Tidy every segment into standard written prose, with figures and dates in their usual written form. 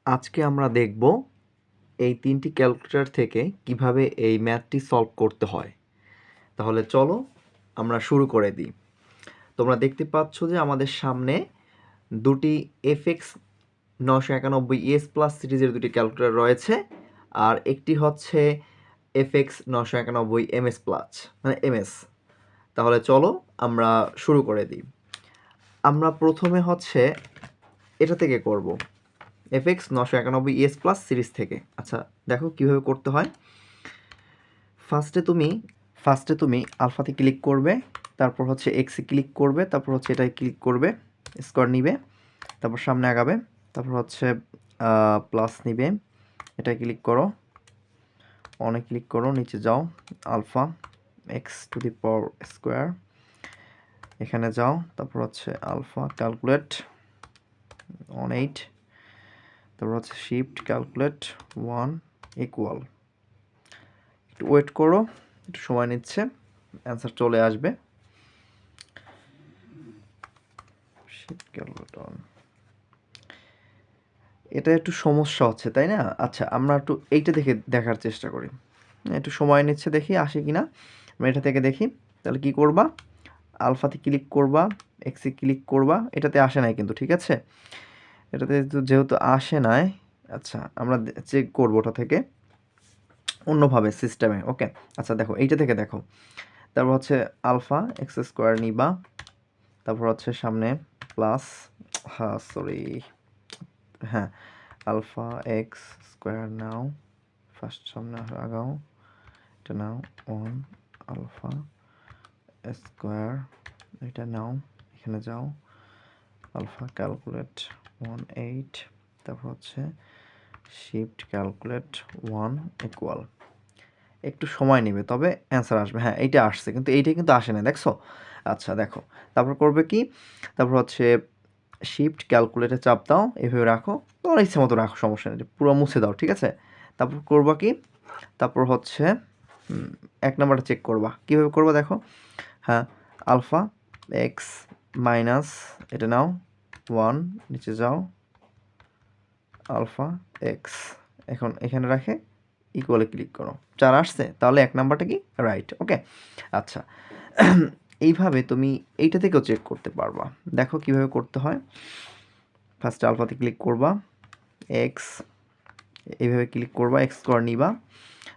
আজকে আমরা দেখব এই ৩টি ক্যালকুলেটর থেকে কিভাবে এই ম্যাথটি সলভ করতে হয়। তাহলে চলো আমরা শুরু করে দিই। তোমরা দেখতে পাচ্ছ যে আমাদের সামনে দুটি fx 991 ES প্লাস সিরিজের দুটি ক্যালকুলেটর রয়েছে, আর একটি হচ্ছে fx 991 MS প্লাস মানে MS। তাহলে চলো আমরা শুরু করে দিই। আমরা প্রথমে হচ্ছে এটা থেকে করব, fx 991 ES প্লাস সিরিজ থেকে। আচ্ছা দেখো কিভাবে করতে হয়। ফার্স্টে তুমি আলফাতে ক্লিক করবে, তারপর হচ্ছে এক্সে ক্লিক করবে, তারপর হচ্ছে এটায় ক্লিক করবে, স্কোয়ার নিবে, তারপর সামনে আগাবে, তারপর হচ্ছে প্লাস নিবে, এটায় ক্লিক করো, অনে ক্লিক করো, নিচে যাও, alpha x to the power square, এখানে যাও, তারপর হচ্ছে আলফা ক্যালকুলেট 18, তারপর হচ্ছে শিফট ক্যালকুলেট 1 ইকুয়াল। একটু ওয়েট করো, একটু সময় নিচ্ছে, অ্যান্সার চলে আসবে। শিফট ক্যালকুলেট অন, এটা একটু সমস্যা হচ্ছে তাই না? আচ্ছা আমরা একটু এইটা দেখে দেখার চেষ্টা করি, একটু সময় নিচ্ছে, দেখি আসে কিনা। আমরা এটা থেকে দেখি। তাহলে কি করবা, আলফাতে ক্লিক করবা, এক্সে ক্লিক করবা, এটাতে আসে নাই কিন্তু, ঠিক আছে? এটাতে যেহেতু আসে নাই, আচ্ছা আমরা চেক করবো ওটা থেকে অন্যভাবে সিস্টেমে। ওকে, আচ্ছা দেখো এইটা থেকে দেখো, তারপর হচ্ছে আলফা এক্স স্কোয়ার নিবা, তারপর হচ্ছে সামনে প্লাস, হ্যাঁ আলফা এক্স স্কোয়ার নাও, ফার্স্ট সামনে আগাও, এটা নাও 1 আলফা স্কোয়ার, এটা নাও, এখানে যাও, আলফা ক্যালকুলেট 18, তারপর হচ্ছে শিফট ক্যালকুলেট 1 ইকুয়াল। একটু সময় নেবে, তবে অ্যান্সার আসবে। হ্যাঁ এইটা আসছে, কিন্তু এইটা কিন্তু আসে না, দেখছো? আচ্ছা দেখো, তারপর করবে কি, তারপর হচ্ছে শিফট ক্যালকুলেটে চাপ দাও, এভাবে রাখো, তোমার ইচ্ছে মতো রাখো, সমস্যা নেই, পুরো মুছে দাও, ঠিক আছে? তারপর করবা কি, তারপর হচ্ছে 1 নাম্বারটা চেক করবা। কীভাবে করবা দেখো, হ্যাঁ আলফা এক্স মাইনাস, এটা নাও 1, নিচে যাও, আলফা এক্স, এখন এখানে রাখে ইকুয়ালে ক্লিক করো, 4 আসছে, তাহলে 1 নাম্বারটা কি রাইট। ওকে, আচ্ছা এইভাবে তুমি এইটা থেকেও চেক করতে পারবা। দেখো কিভাবে করতে হয়। ফার্স্টে আলফাতে ক্লিক করবা, এক্স এইভাবে ক্লিক করবা, এক্স স্কোয়ার নিবা,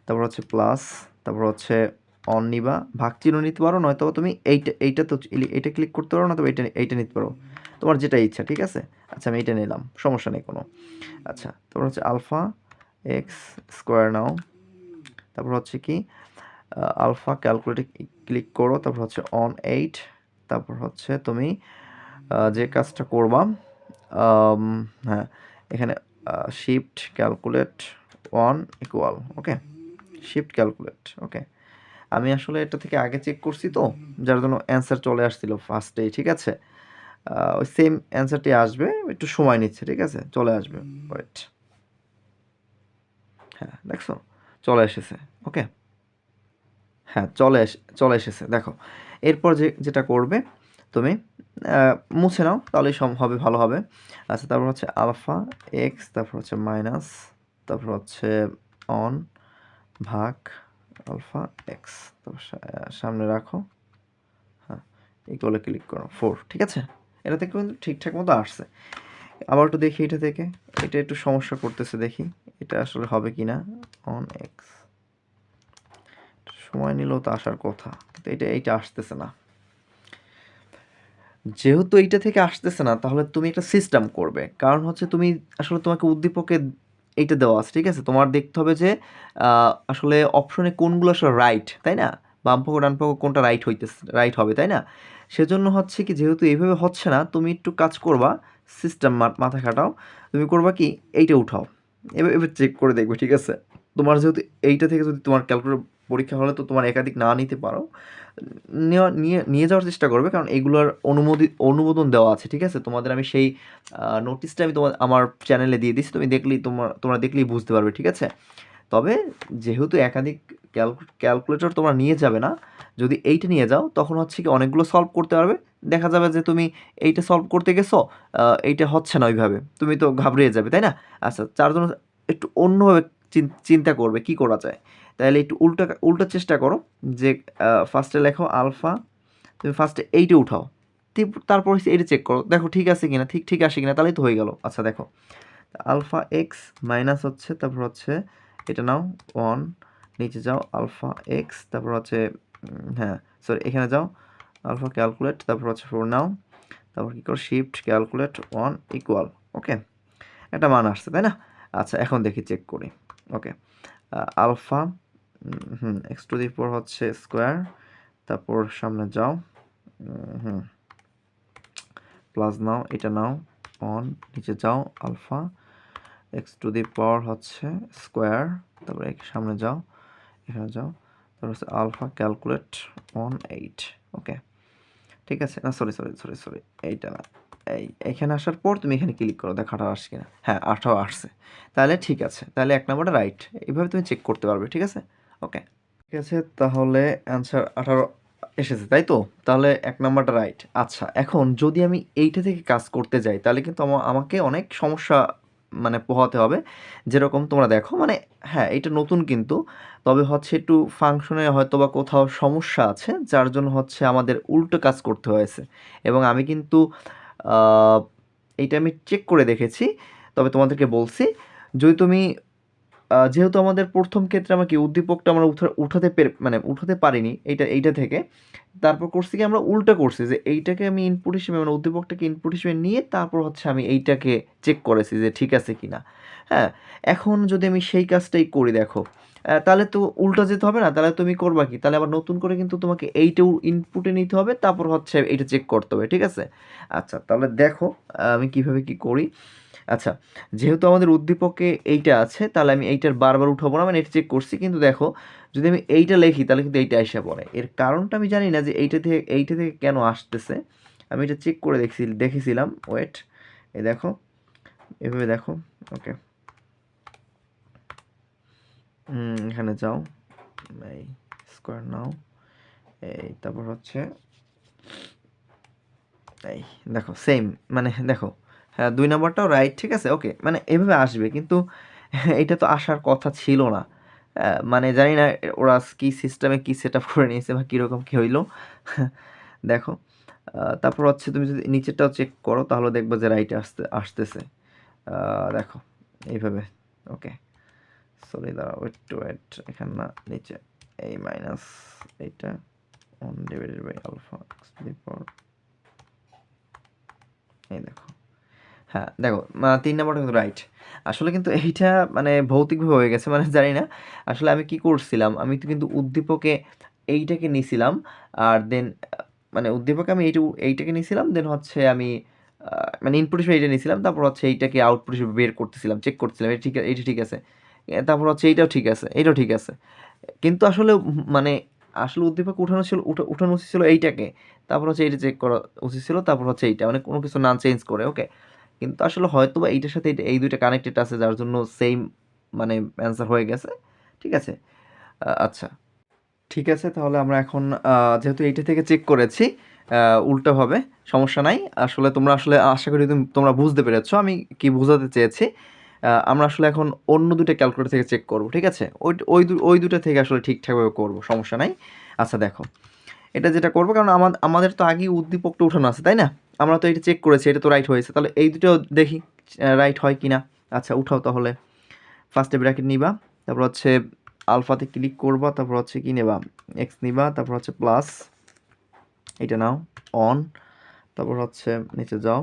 তারপর হচ্ছে প্লাস, তারপর হচ্ছে অন নিবা, ভাগ চিহ্ন নিতে পারো, নয়তো তুমি এইটা তো এইটা ক্লিক করতে পারো না, তবে এইটা নিতে পারো, তোমার যেটা ইচ্ছা, ঠিক আছে? আচ্ছা আমি এইটা নিলাম, সমস্যা নেই কোনো। আচ্ছা তারপর হচ্ছে আলফা এক্স স্কোয়ার নাও, তারপর হচ্ছে কি আলফা ক্যালকুলেটে ক্লিক করো, তারপর হচ্ছে অন 8, তারপর হচ্ছে তুমি যে কাজটা করবা, হ্যাঁ এখানে শিফট ক্যালকুলেট 1 ইকুয়াল। ওকে, শিফট ক্যালকুলেট। ওকে, আমি আসলে এটা থেকে আগে চেক করছি তো, যার জন্য অ্যান্সার চলে আসছিল ফার্স্টেই, ঠিক আছে? ওই সেম অ্যান্সারটি আসবে, একটু সময় নিচ্ছে, ঠিক আছে? চলে আসবে, ওয়েট। হ্যাঁ দেখছো চলে এসেছে। ওকে, হ্যাঁ চলে এসেছে, দেখো। এরপর যেটা করবে তুমি, মুছে নাও, তাহলেই হবে, ভালো হবে। আচ্ছা তারপর হচ্ছে আলফা এক্স, তারপর হচ্ছে মাইনাস, তারপর হচ্ছে অন ভাগ আলফা এক্স, তারপর সামনে রাখো, হ্যাঁ ইকুয়ালে ক্লিক করো 4, ঠিক আছে? এটা থেকে কিন্তু ঠিকঠাক মতো আসছে। আবার একটু দেখি এটা থেকে, এটা একটু সমস্যা করতেছে, দেখি এটা আসলে হবে কি না। অন এক্স, সময় নিলেও তো আসার কথা, কিন্তু এইটা আসতেছে না। যেহেতু এইটা থেকে আসতেছে না, তাহলে তুমি একটা সিস্টেম করবে, কারণ হচ্ছে তুমি আসলে তোমাকে উদ্দীপকে এইটা দেওয়া আছে, ঠিক আছে? তোমার দেখতে হবে যে আসলে অপশনে কোনগুলো আসলে রাইট, তাই না? বাম পক্ষ ডান পক্ষ কোনটা রাইট হবে, তাই না? সেজন্য হচ্ছে কি, যেহেতু এইভাবে হচ্ছে না, তুমি একটু কাজ করবা, সিস্টেম মাথা খাটাও। তুমি করবা কি, এইটা উঠাও, এবার চেক করে দেখবে, ঠিক আছে? তোমার যেহেতু এইটা থেকে যদি তোমার ক্যালকুলেটর পরীক্ষা হলে তো তোমার একাধিক না নিতে পারো, নিয়ে যাওয়ার চেষ্টা করবে, কারণ এগুলোর অনুমোদন দেওয়া আছে, ঠিক আছে? তোমাদের আমি সেই নোটিশটা আমি আমার চ্যানেলে দিয়ে দিচ্ছি, তোমরা দেখলেই বুঝতে পারবে, ঠিক আছে? তো তবে যেহেতু একাধিক ক্যালকুলেটর তোমরা নিয়ে যাবে না, যদি এইটা নিয়ে যাও তখন হচ্ছে কি অনেকগুলো সলভ করতে পারবে। দেখা যাবে যে তুমি এইটা সলভ করতে গেছো, এইটা হচ্ছে না ওইভাবে, তুমি তো ঘাবড়িয়ে যাবে, তাই না? আচ্ছা, তার জন্য একটু অন্যভাবে চিন্তা করবে কী করা যায়। তাহলে একটু উল্টা চেষ্টা করো যে ফার্স্টে লেখো আলফা, তুমি ফার্স্টে এইটা উঠাও, তারপর হচ্ছে এইটা চেক করো, দেখো ঠিক আছে কিনা, ঠিক আসে কিনা, তাহলেই তো হয়ে গেল। আচ্ছা দেখো, আলফা এক্স মাইনাস হচ্ছে, তারপর হচ্ছে এটা নাও 1, নিচে যাও আলফা এক্স, তারপর হচ্ছে হ্যাঁ সরি এখানে যাও আলফা ক্যালকুলেট, তারপর হচ্ছে 4 নাও, তারপর কী করো শিফট ক্যালকুলেট 1 ইকুয়াল, ওকে একটা মান আসছে তাই না? আচ্ছা এখন দেখি চেক করি। ওকে, আলফা এক্স টু দি পাওয়ার হচ্ছে স্কোয়ার, তারপর সামনে যাও প্লাস নাও, এটা নাও 1, নিচে যাও আলফা এক্স টু দি পাওয়ার হচ্ছে স্কোয়ার, তারপরে সামনে যাও, এখানে যাও, তারপর হচ্ছে আলফা ক্যালকুলেট 1/8, ওকে ঠিক আছে। না সরি সরি সরি সরি এইটা না, এইখানে আসার পর তুমি এখানে ক্লিক করো, দেখো 18 আসছে কিনা, হ্যাঁ 18 আসছে, তাহলে ঠিক আছে, তাহলে 1 নাম্বারটা রাইট। এইভাবে তুমি চেক করতে পারবে, ঠিক আছে? ওকে ঠিক আছে, তাহলে অ্যান্সার 18 এসেছে তাই তো, তাহলে 1 নাম্বারটা রাইট। আচ্ছা এখন যদি আমি এইটা থেকে কাজ করতে যাই তাহলে কিন্তু আমাকে অনেক সমস্যা মানে পোহাতে হবে। যেরকম তোমরা দেখো মানে হ্যাঁ এটা নতুন কিন্তু, তবে হচ্ছে একটু ফাংশনে হয়তো বা কোথাও সমস্যা আছে যার জন্য হচ্ছে আমাদের উল্টো কাজ করতে হয়েছে। এবং আমি কিন্তু এইটা আমি চেক করে দেখেছি, তবে তোমাদেরকে বলছি যদি তুমি যেহেতু আমাদের প্রথম ক্ষেত্রে আমরা কি উদ্দীপকটা আমরা উঠাতে পারিনি এইটা থেকে, তারপর করছি কি আমরা উল্টা করছি যে এইটাকে আমি ইনপুট হিসেবে মানে উদ্দীপকটাকে ইনপুট হিসেবে নিয়ে তারপর হচ্ছে আমি এইটাকে চেক করেছি যে ঠিক আছে কিনা। হ্যাঁ, এখন যদি আমি সেই কাজটাই করি দেখো, তাহলে তো উল্টা যেতে হবে না, তাহলে তুমি করবা কি, তাহলে আবার নতুন করে কিন্তু তোমাকে এইটাও ইনপুটে নিতে হবে, তারপর হচ্ছে এইটা চেক করতে হবে, ঠিক আছে? আচ্ছা তাহলে দেখো আমি কিভাবে কি করি। আচ্ছা, যেহেতু আমাদের উদ্দীপকে এইটা আছে তাহলে আমি এইটার বারবার উঠাবো না, মানে এটা চেক করছি, কিন্তু দেখো যদি আমি এইটা লিখি তাহলে কিন্তু এইটা আইসা পড়ে। এর কারণটা আমি জানি না যে এইটা থেকে কেন আসতেছে। আমি এটা চেক করে দেখেছিলাম, ওয়েট এই দেখো এভাবে দেখো, ওকে এখানে যাও, এই স্কোয়ার নাও, এই তারপর হচ্ছে এই দেখো সেম, মানে দেখো হ্যাঁ 2 নম্বরটাও রাইট, ঠিক আছে ওকে, মানে এভাবে আসবে কিন্তু এটা তো আসার কথা ছিল না। মানে জানি না ওরা কি সিস্টেমে কি সেট আপ করে নিয়েছে বা কীরকম কী হইলো দেখো তারপর হচ্ছে তুমি যদি নিচেরটাও চেক করো তাহলে দেখবে যে রাইট আসতেছে। দেখো এইভাবে, ওকে সরি দাঁড়াও ওয়েট এখানে না নিচে, এই মাইনাস এইটা 1 divided by alpha x to the power, এই দেখো হ্যাঁ দেখো 3 নাম্বারটা কিন্তু রাইট। আসলে কিন্তু এইটা মানে ভৌতিকভাবে হয়ে গেছে, মানে জানি না আসলে আমি কি করছিলাম, আমি তো কিন্তু উদ্দীপকে এইটাকে নিছিলাম, আর দেন মানে উদ্দীপকে আমি এইটাকে নিছিলাম, দেন হচ্ছে আমি মানে ইনপুট হিসেবে এইটা নিছিলাম, তারপর হচ্ছে এইটাকে আউটপুট হিসেবে বের করতেছিলাম, চেক করতেছিলাম এইটা ঠিক আছে, তারপর হচ্ছে এইটাও ঠিক আছে, এইটাও ঠিক আছে, কিন্তু আসলে মানে আসলে উদ্দীপক উঠানো উচিত ছিল এইটাকে, তারপর হচ্ছে এইটা চেক করা উচিত ছিল, তারপর হচ্ছে এইটা মানে কোনো কিছু না চেঞ্জ করে, ওকে। কিন্তু আসলে হয়তো বা এইটার সাথে এই দুইটা কানেক্টেড আছে যার জন্য সেম মানে অ্যান্সার হয়ে গেছে, ঠিক আছে? আচ্ছা ঠিক আছে, তাহলে আমরা এখন যেহেতু এইটা থেকে চেক করেছি উল্টোভাবে, সমস্যা নাই। আসলে তোমরা আসলে আশা করি তোমরা বুঝতে পেরেছো আমি কি বোঝাতে চেয়েছি। আমরা আসলে এখন অন্য দুটো ক্যালকুলেটর থেকে চেক করব, ঠিক আছে? ওই দুটো থেকে আসলে ঠিকঠাকভাবে করব, সমস্যা নাই। আচ্ছা দেখো, এটা যেটা করবো কারণ আমাদের তো আগেই উদ্দীপকটা উঠানো আছে তাই না? আমরা তো এটা চেক করেছি, এটা তো রাইট হয়েছে, তাহলে এই দুটো দেখি রাইট হয় কি না। আচ্ছা উঠাও তাহলে, ফার্স্টে ব্র্যাকেট নিবা, তারপর হচ্ছে আলফাতে ক্লিক করবা, তারপর হচ্ছে কি নেবা এক্স নিবা, তারপর হচ্ছে প্লাস এটা নাও অন, তারপর হচ্ছে নিচে যাও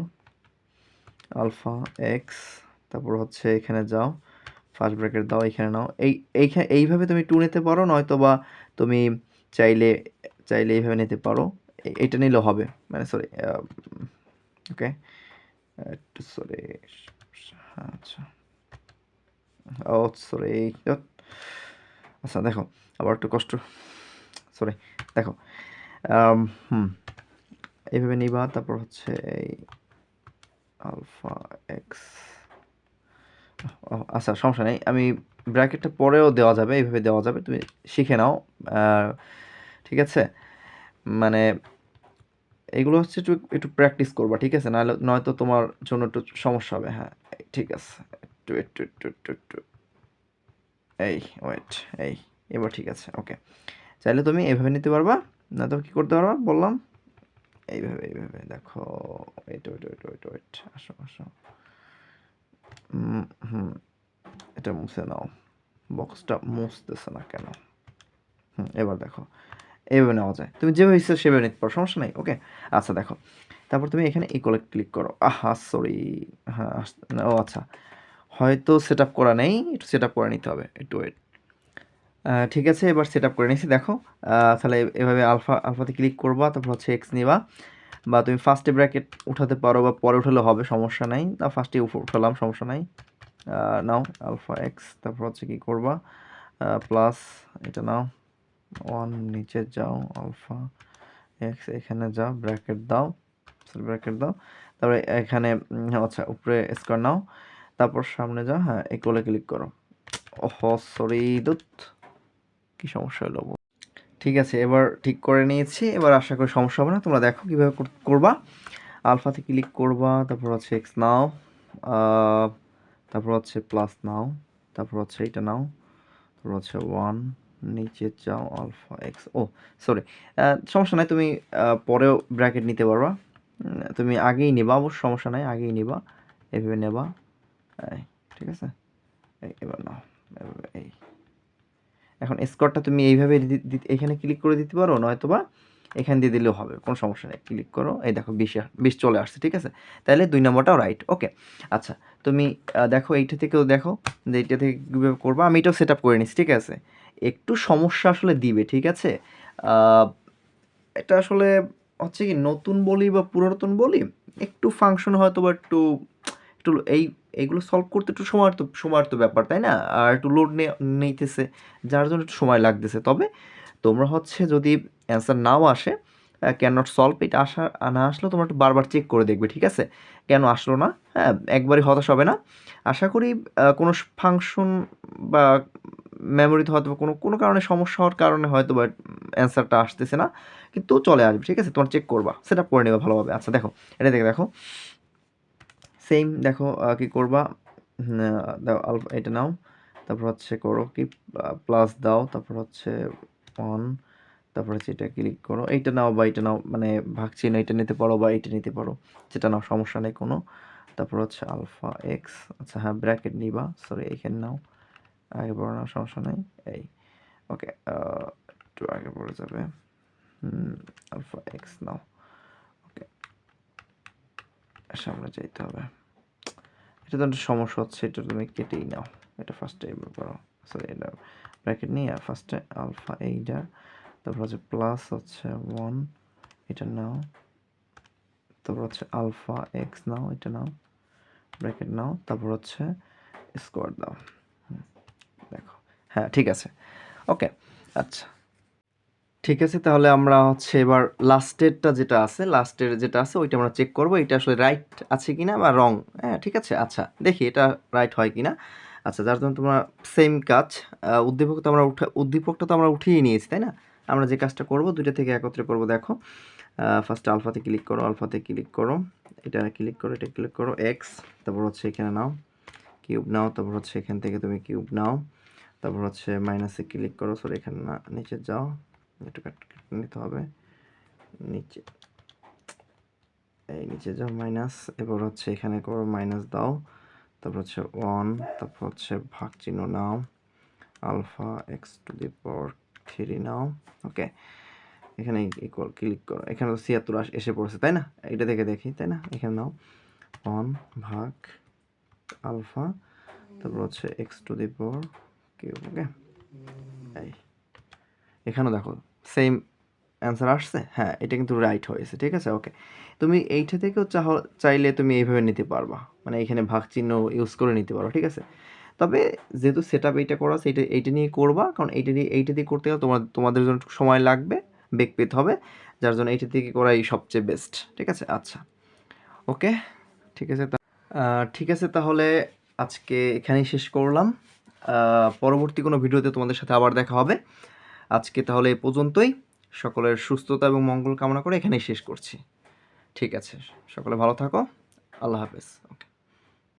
আলফা এক্স, তারপর হচ্ছে এখানে যাও ফার্স্ট ব্র্যাকেট দাও, এখানে নাও, এইভাবে তুমি টু নিতে পারো, নয়তো বা তুমি চাইলে এইভাবে নিতে পারো, এটা নিলেও হবে, মানে সরি ওকে একটু সরি, আচ্ছা ও সরি, আচ্ছা দেখো আবার একটু কষ্ট, সরি দেখো হুম এইভাবে নিবা, তারপর হচ্ছে এই আলফা এক্স, আচ্ছা সমস্যা নেই, আমি ব্র্যাকেটটা পরেও দেওয়া যাবে, এইভাবে দেওয়া যাবে, তুমি শিখে নাও। ঠিক আছে, মানে এগুলো হচ্ছে একটু একটু প্র্যাকটিস করবা, ঠিক আছে, নাহলে নয়তো তোমার জন্য একটু সমস্যা হবে। হ্যাঁ ঠিক আছে, একটু একটু একটু একটু একটু এই ওয়েট, এই এবার ঠিক আছে। ওকে, চাইলে তুমি এইভাবে নিতে পারবা, না তো কী করতে পারবা বললাম, এইভাবে এইভাবে দেখো। Wait wait wait wait wait, আসো আসো। হুম, এটা মুছে নাও, বক্সটা মুছতেছে না কেন? এবার দেখো, এইভাবে নেওয়া যায়, তুমি যেভাবে ইচ্ছা সেভাবে নিতে পারো, সমস্যা নেই। ওকে, আচ্ছা দেখো, তারপর তুমি এখানে ইকুয়ালে ক্লিক করো। সরি, হ্যাঁ ও আচ্ছা, হয়তো সেট আপ করা নেই, একটু সেট আপ করে নিতে হবে, একটু ওয়েট। ঠিক আছে, এবার সেট আপ করে নিয়েছি দেখো। তাহলে এভাবে আলফাতে ক্লিক করবা, তারপর হচ্ছে এক্স নিবা, বা তুমি ফার্স্টে ব্র্যাকেট উঠাতে পারো বা পরে উঠালে হবে, সমস্যা নাই। ফার্স্টে উঠালাম, সমস্যা নাই। নাও আলফা এক্স, তারপর হচ্ছে কী করবা, প্লাস এটা নাও, 1 নিচে যাও, আলফা এক্স এখানে যাও, ব্র্যাকেট দাও, ব্র্যাকেট দাও, তারপরে এখানে আচ্ছা উপরে স্কোয়ার নাও, তারপর সামনে যাও, হ্যাঁ ইকুয়ালে ক্লিক করো। সরি দুত, কী সমস্যা হলো? ঠিক আছে, এবার ঠিক করে নিয়েছি, এবার আশা করি সমস্যা হবে না। তোমরা দেখো কীভাবে করবা। আলফাতে ক্লিক করবা, তারপর হচ্ছে এক্স নাও, তারপর হচ্ছে প্লাস নাও, তারপর হচ্ছে এটা নাও, তারপর হচ্ছে 1 নিচে যাও, আলফা এক্স, সরি, সমস্যা নাই, তুমি পরেও ব্র্যাকেট নিতে পারবা, তুমি আগেই নেবা, অবশ্য সমস্যা নাই, আগেই নেবা, এভাবে নেবা, ঠিক আছে। এবার নাও, এই এখন স্কোয়ারটা তুমি এইভাবে এখানে ক্লিক করে দিতে পারো, নয়তো বা এখান দিয়ে দিলেও হবে, কোনো সমস্যা নেই। ক্লিক করো, এই দেখো 20 চলে আসছে, ঠিক আছে, তাহলে 2 নম্বরটাও রাইট। ওকে, আচ্ছা তুমি দেখো এইটা থেকেও দেখো যে এইটা থেকে কীভাবে করবা, আমি এটাও সেট আপ করে নিচ্ছি, ঠিক আছে। একটু সমস্যা আসলে দিবে, ঠিক আছে, এটা আসলে হচ্ছে কি, নতুন বলি বা পুরাতন বলি, একটু ফাংশন হয়তো বা একটু একটু এইগুলো সলভ করতে একটু সময়ের তো ব্যাপার, তাই না, আর একটু লোড নিতেছে, যার জন্য একটু সময় লাগতেছে। তবে তোমরা হচ্ছে যদি অ্যান্সার নাও আসে, ক্যান নট সলভ, এটা না আসলেও তোমরা একটু বারবার চেক করে দেখবে, ঠিক আছে, কেন আসলো না। হ্যাঁ, একবারই হতাশ হবে না। আশা করি কোনো ফাংশন বা মেমোরিতে হয়তো কোনো কোনো কারণে সমস্যা হওয়ার কারণে হয়তো বা অ্যান্সারটা আসতেছে না, কিন্তু চলে আসবে, ঠিক আছে, তোমার চেক করবা, সেট আপ করে নেবা ভালোভাবে। আচ্ছা দেখো, এটা দেখো সেম, দেখো কী করবা, দাও আলফা, এটা নাও, তারপর হচ্ছে করো কি, প্লাস দাও, তারপর হচ্ছে 1, তারপর হচ্ছে এটা ক্লিক করো, এইটা নাও বা এটা নাও, মানে ভাগচিহ্ন এটা নিতে পারো বা এটা নিতে পারো, যেটা নাও সমস্যা নেই কোনো। তারপর হচ্ছে আলফা এক্স, আচ্ছা হ্যাঁ ব্র্যাকেট নিবা, সরি এইখানে নাও, আগে পড়ে নাও, সমস্যা নেই। এই ওকে, একটু আগে পড়ে যাবে, আলফা এক্স নাও। ওকে, সামনে যাইতে হবে, এটা তো একটা সমস্যা হচ্ছে, এটা তুমি কেটেই নাও, এটা ফার্স্টে এবার করো, সরি এটা ব্র্যাকেট নিয়ে ফার্স্টে আলফা এইটা, তারপর হচ্ছে প্লাস হচ্ছে 1, এটা নাও, তারপর হচ্ছে আলফা এক্স নাও, এটা নাও, ব্র্যাকেট নাও, তারপর হচ্ছে স্কোয়ার দাও, দেখো হ্যাঁ ঠিক আছে। ওকে, আচ্ছা ঠিক আছে, তাহলে আমরা হচ্ছে এবার লাস্টের যেটা আছে ওইটা আমরা চেক করবো, এটা আসলে রাইট আছে কিনা বা রং। হ্যাঁ ঠিক আছে, আচ্ছা দেখি এটা রাইট হয় কিনা। আচ্ছা, যার জন্য তোমরা সেম কাজ, উদ্দীপকটা তো আমরা উঠিয়ে নিয়েছি, তাই না। আমরা যে কাজটা করব দুইটা থেকে একত্রে করব। দেখো ফার্স্ট আলফাতে ক্লিক করো, এটা ক্লিক করো, এটা ক্লিক করো, এক্স, তারপর হচ্ছে এখানে নাও কিউব নাও, তারপর হচ্ছে এখান থেকে তুমি কিউব নাও, তারপর হচ্ছে মাইনাসে ক্লিক করো, সরি এখানে না, নিচে যাও, একটু কেটে নিতে হবে, নিচে এই নিচে যাও মাইনাস, এবার হচ্ছে এখানে করো মাইনাস দাও, তারপর হচ্ছে 1, তারপর হচ্ছে ভাগ চিহ্ন নাও, আলফা এক্স টু দি পাওয়ার 3 নাও। ওকে, এখানে ইকুয়াল ক্লিক করো, এখানে তো 76 এসে পড়ছে, তাই না, এটা দেখে দেখি, তাই না, এখানে নাও 1 ভাগ আলফা, তারপর হচ্ছে x to the power cube. Okay, এই এখানে দেখো সেম অ্যান্সার আসছে, হ্যাঁ এটা কিন্তু রাইট হয়েছে, ঠিক আছে। ওকে, তুমি এইটা থেকেও চাইলে তুমি এইভাবে নিতে পারবা, মানে এখানে ভাগ চিহ্ন ইউজ করে নিতে পারো, ঠিক আছে। তবে যেহেতু সেট আপ এইটা করা আছে, এইটা নিয়ে করবা, কারণ এইটা দিয়ে করতে গেলে তোমাদের জন্য একটু সময় লাগবে, বেগ পেতে হবে, যার জন্য এইটা থেকে করাই সবচেয়ে বেস্ট, ঠিক আছে। আচ্ছা ওকে, ঠিক আছে, ঠিক আছে, তাহলে আজকে এখানেই শেষ করলাম। পরবর্তী কোনো ভিডিওতে তোমাদের সাথে আবার দেখা হবে। আজকে তাহলে এই পর্যন্তই। সকলের সুস্থতা এবং মঙ্গল কামনা করে এখানেই শেষ করছি। ঠিক আছে, সকলে ভালো থাকো। আল্লাহ হাফেজ। ওকে।